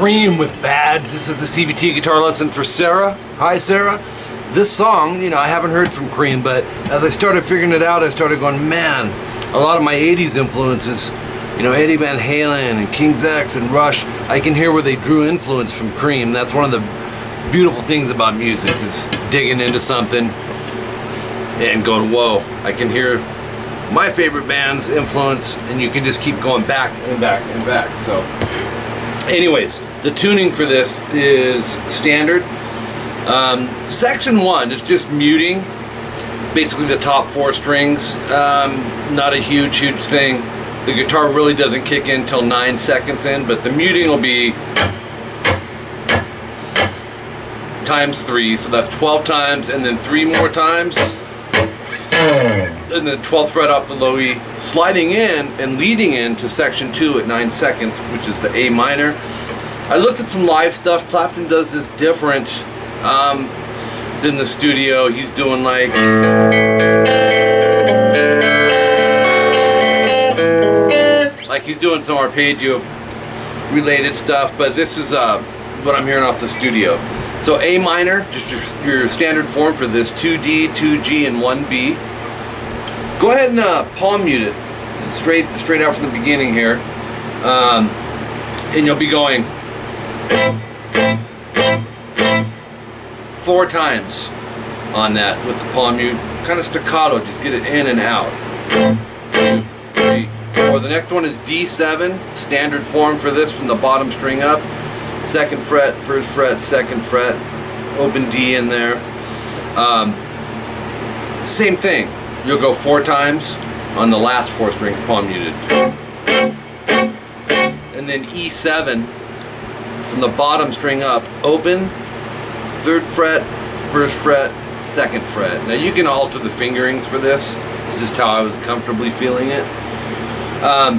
Cream with Bads. This is a CVT guitar lesson for Sarah. Hi Sarah. This song, I haven't heard from Cream, but as I started figuring it out, I started going, man, a lot of my 80s influences, Eddie Van Halen and King's X and Rush, I can hear where they drew influence from Cream. That's one of the beautiful things about music, is digging into something and going, whoa, I can hear my favorite band's influence, and you can just keep going back and back and back. So anyways, the tuning for this is standard. Section 1 is just muting, basically the top 4 strings. Not a huge thing. The guitar really doesn't kick in till 9 seconds in, but the muting will be times 3, so that's 12 times, and then 3 more times, and then 12th fret off the low E, sliding in and leading into section 2 at 9 seconds, which is the A minor. I looked at some live stuff. Clapton does this different than the studio. He's doing like he's doing some arpeggio related stuff, but this is what I'm hearing off the studio. So A minor, just your standard form for this, 2D, 2G, and 1B. Go ahead and palm mute it straight out from the beginning here, and you'll be going 4 times on that with the palm mute, kind of staccato, just get it in and out. 2, 3, 4. The next one is D7, standard form for this from the bottom string up. 2nd fret, 1st fret, 2nd fret, open D in there. Same thing. You'll go 4 times on the last 4 strings palm muted. And then E7 from the bottom string up, open, 3rd fret, 1st fret, 2nd fret. Now you can alter the fingerings for this. It's just how I was comfortably feeling it.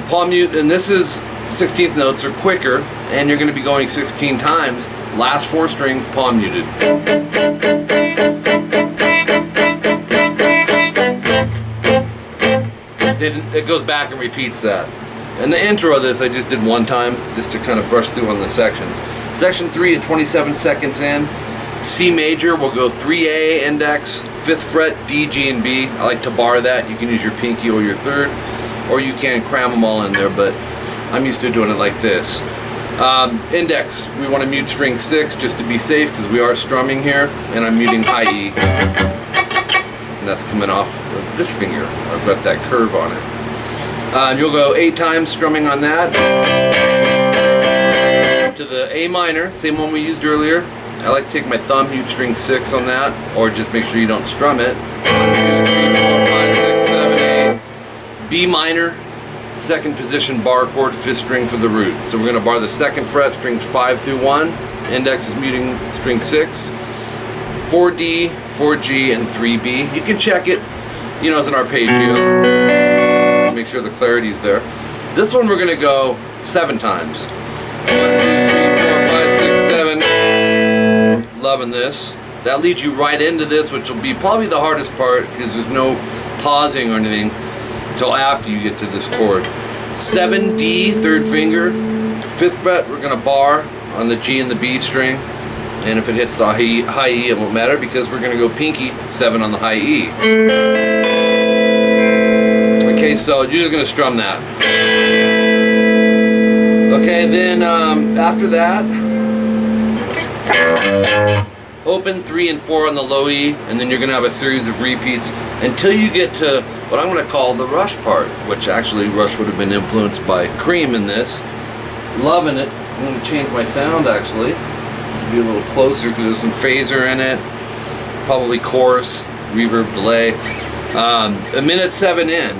Palm mute, and this is 16th notes are quicker, and you're going to be going 16 times. Last 4 strings palm muted. Then it goes back and repeats that. And the intro of this I just did 1 time, just to kind of brush through on the sections. Section 3 at 27 seconds in. C major will go 3A index, 5th fret, D, G, and B. I like to bar that. You can use your pinky or your 3rd, or you can cram them all in there, but I'm used to doing it like this. Index, we want to mute string 6 just to be safe, because we are strumming here, and I'm muting high E. And that's coming off of this finger. I've got that curve on it. You'll go 8 times strumming on that. To the A minor, same one we used earlier. I like to take my thumb, mute string 6 on that, or just make sure you don't strum it. 1, 2, 3, 4, 5, 6, 7, 8. B minor, 2nd position bar chord, 5th string for the root. So we're going to bar the 2nd fret, strings 5 through 1. Index is muting string 6. 4D, 4G, and 3B. You can check it, as an arpeggio. Make sure the clarity's there. This one we're going to go 7 times. 1, 2, 3, 4, 5, 6, 7. Loving this. That leads you right into this, which will be probably the hardest part, because there's no pausing or anything until after you get to this chord. 7D, 3rd finger. 5th fret, we're going to bar on the G and the B string. And if it hits the high E, it won't matter, because we're going to go pinky 7 on the high E. Okay, so you're just going to strum that. Okay, then after that, open 3 and 4 on the low E, and then you're going to have a series of repeats until you get to what I'm going to call the Rush part, which actually Rush would have been influenced by Cream in this. Loving it. I'm going to change my sound actually. Be a little closer because there's some phaser in it, probably chorus, reverb, delay. A minute 7 in.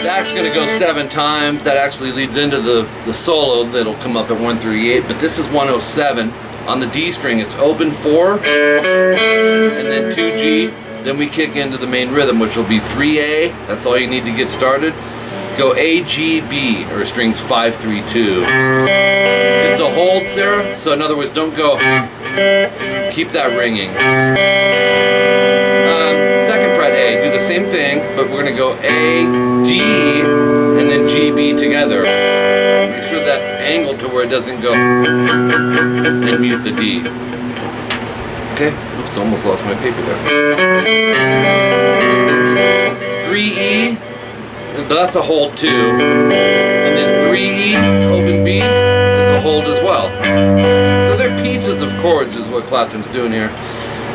That's going to go 7 times. That actually leads into the solo that'll come up at 138, but this is 107. On the D string, it's open 4, and then 2G, then we kick into the main rhythm, which will be 3A. That's all you need to get started. Go A, G, B, or strings 5, 3, 2. It's a hold, Sarah, so in other words, don't go, keep that ringing. Second fret A, do the same thing, but we're going to go A, D, and then G, B together. Make sure that's angled to where it doesn't go, and mute the D. Okay, oops, almost lost my paper there. 3E, but that's a hold too. And then 3E, open B, is a hold as well. So they're pieces of chords is what Clapton's doing here.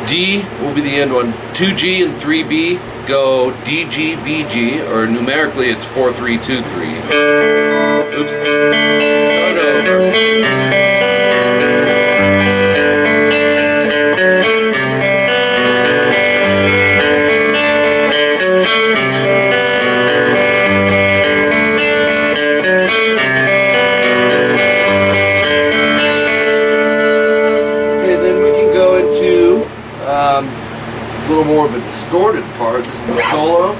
D will be the end one. 2G and 3B go DG, BG, or numerically it's 4, 3, 2, 3. Oops. Start over. Okay, then we can go into a little more of a distorted part. This is the solo.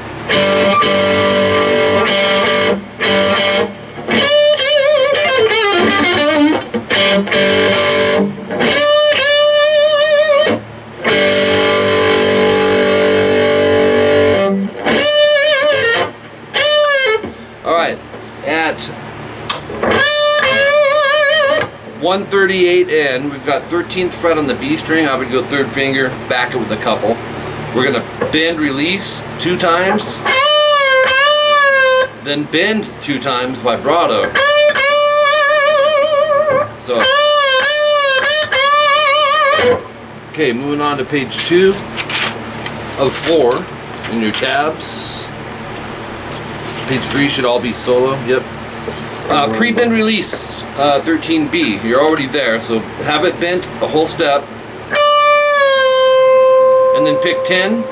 Alright, at 138 in, we've got 13th fret on the B string. I would go 3rd finger, back it with a couple. We're going to bend, release 2 times, then bend 2 times, vibrato. So, okay, moving on to page 2 of 4 in your tabs. Page 3 should all be solo, yep. Pre-bend release, 13B, you're already there, so have it bent a whole step, and then pick 10,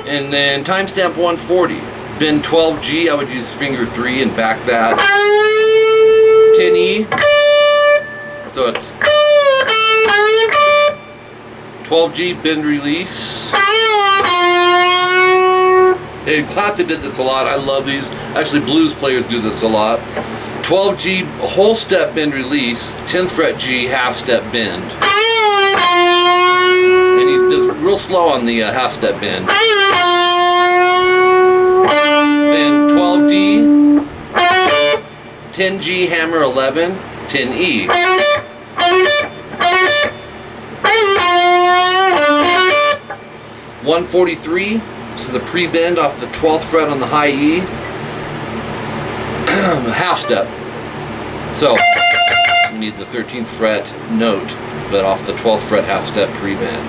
and then timestamp 140. Bend 12G, I would use finger 3 and back that. 10E, so it's 12G, bend release. And Clapton did this a lot. I love these. Actually, blues players do this a lot. 12G, whole step bend release, 10th fret G, half step bend. And he does real slow on the half step bend. Then 12D, 10G, hammer 11, 10E. .143, this is the pre-bend off the 12th fret on the high E. Half step. So, you need the 13th fret note, but off the 12th fret half step pre-bend.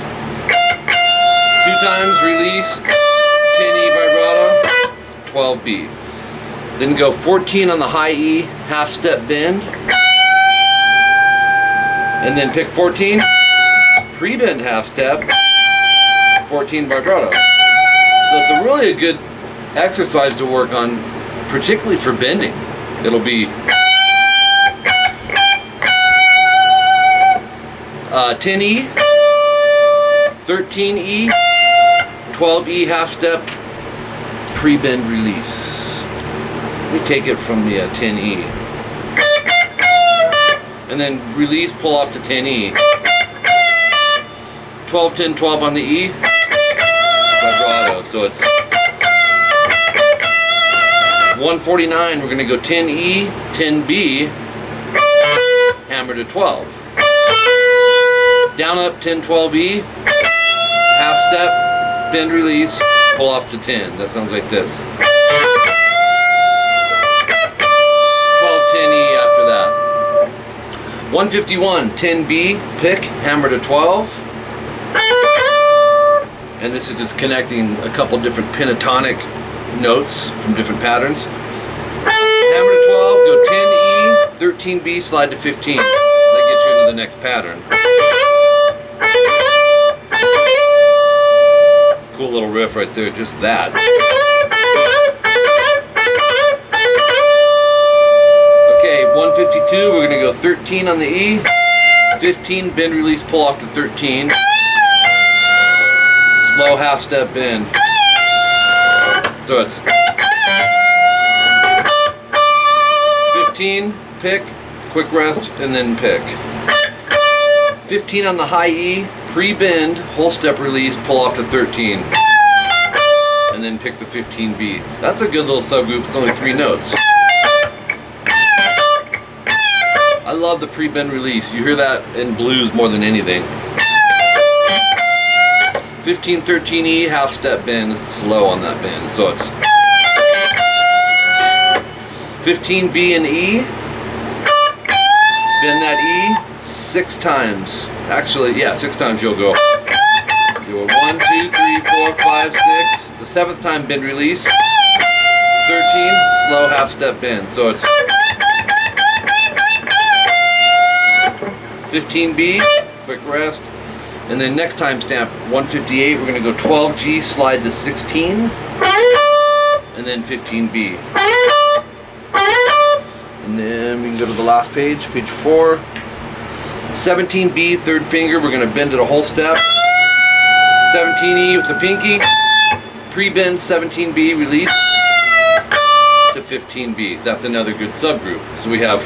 2 times, release, 10E vibrato, 12B. Then go 14 on the high E, half step bend. And then pick 14, pre-bend half step, 14 vibrato. So it's really a good exercise to work on, particularly for bending. It'll be 10E, 13E, 12E half step, pre-bend release. We take it from the 10E. And then release, pull off to 10E. 12, 10, 12 on the E. Vibrato, so it's 149, we're going to go 10E, 10B, hammer to 12. Down up 10, 12E, half step, bend release, pull off to 10. That sounds like this. 12, 10E after that. 151, 10B, pick, hammer to 12. and this is just connecting a couple different pentatonic notes from different patterns. Hammer to 12, go 10E, 13B, slide to 15. That gets you into the next pattern. It's a cool little riff right there, just that. Okay, 152, we're going to go 13 on the E, 15, bend, release, pull off to 13. Slow half step bend. So it's 15, pick, quick rest, and then pick. 15 on the high E, pre-bend, whole step release, pull off to 13. And then pick the 15B. That's a good little subgroup, it's only 3 notes. I love the pre-bend release. You hear that in blues more than anything. 15, 13E, half step bend, slow on that bend. So it's 15B and E, bend that E 6 times. Actually, yeah, 6 times you'll go. You go 1, 2, 3, 4, 5, 6. The 7th time bend release. 13, slow half step bend. So it's 15B, quick rest. And then next time stamp 158, we're going to go 12G, slide to 16, and then 15B. And then we can go to the last page, page 4. 17B, 3rd finger, we're going to bend it a whole step. 17E with the pinky, pre-bend 17B, release to 15B. That's another good subgroup. So we have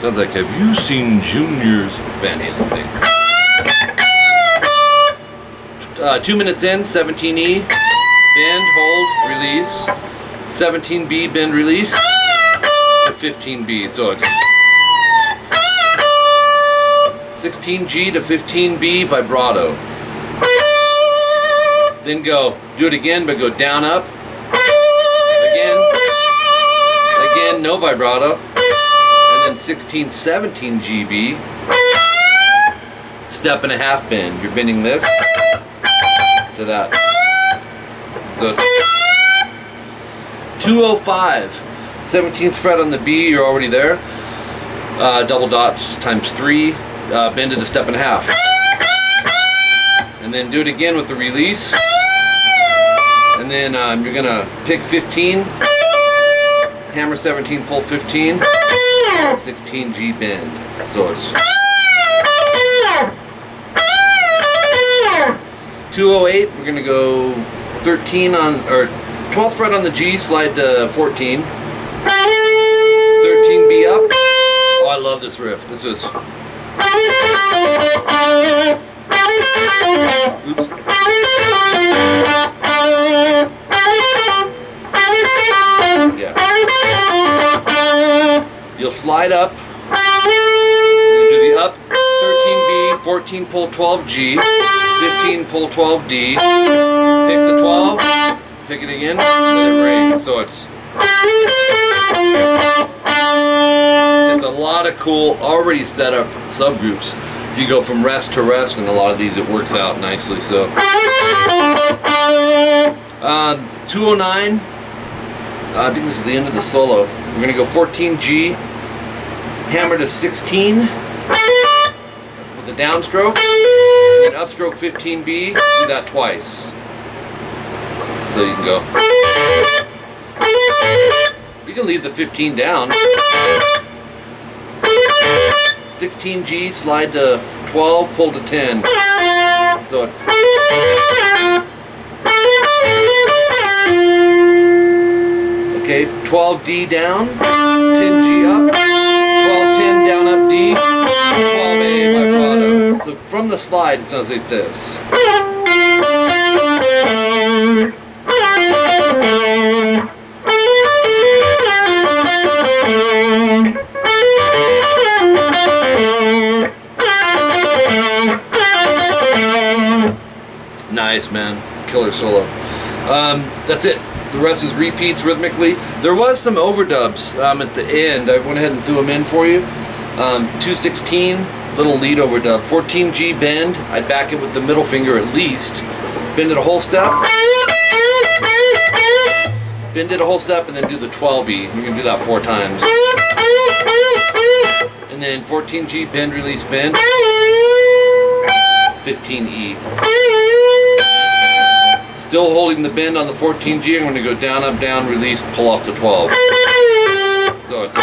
sounds like, have you seen Junior's Van Halen thing? 2 minutes in, 17E, bend, hold, release. 17B, bend, release to 15B. So it's 16G to 15B, vibrato. Then go, do it again, but go down, up. Again, no vibrato. 16, 17 GB, step and a half bend. You're bending this to that. So it's 205, 17th fret on the B, you're already there. Double dots times 3, bend it a step and a half. And then do it again with the release. And then you're gonna pick 15, hammer 17, pull 15. 16G bend. So it's 208. We're gonna go 13 on, or 12th fret on the G, slide to 14. 13B up. Oh, I love this riff. This is. Oops. Yeah. You'll slide up, you do the up, 13B, 14 pull 12G, 15 pull 12D, pick the 12, pick it again, let it ring. So it's just a lot of cool, already set up subgroups. If you go from rest to rest in a lot of these, it works out nicely. So 209, I think this is the end of the solo. We're going to go 14G, hammer to 16 with a downstroke, and then upstroke 15B, do that twice. So you can go. You can leave the 15 down. 16G, slide to 12, pull to 10. So it's. Okay, 12D down, 10G up, 12-10 down up D, 12A vibrato. So from the slide it sounds like this. Nice, man. Killer solo. That's it. The rest is repeats rhythmically. There was some overdubs at the end. I went ahead and threw them in for you. 216, little lead overdub. 14G bend, I'd back it with the middle finger at least. Bend it a whole step. Bend it a whole step and then do the 12E. You're going to do that 4 times. And then 14G, bend, release, bend. 15E. Still holding the bend on the 14G, I'm going to go down, up, down, release, pull off to 12. So it's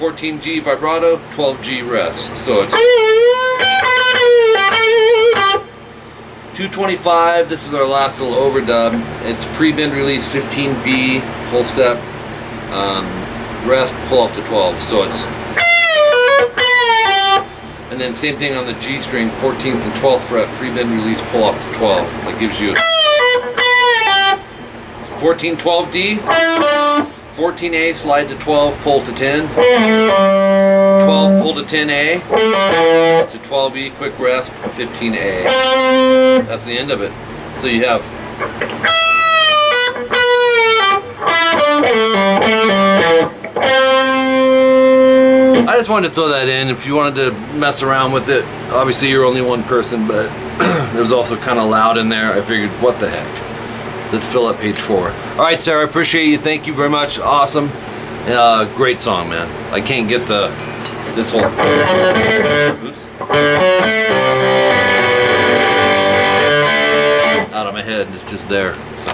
14G vibrato, 12G rest. So it's 225, this is our last little overdub. It's pre-bend release, 15B, whole step, rest, pull off to 12. So it's, and then same thing on the G string, 14th and 12th fret, pre-bend release, pull off to 12. That gives you 14, 12D, 14A, slide to 12, pull to 10, 12, pull to 10A, to 12E, quick rest, 15A. That's the end of it. So you have I just wanted to throw that in. If you wanted to mess around with it, obviously you're only one person, but it was also kind of loud in there. I figured, what the heck? Let's fill up page 4. All right, Sarah, I appreciate you. Thank you very much. Awesome. Great song, man. I can't get this whole... Oops. Out of my head. It's just there. So.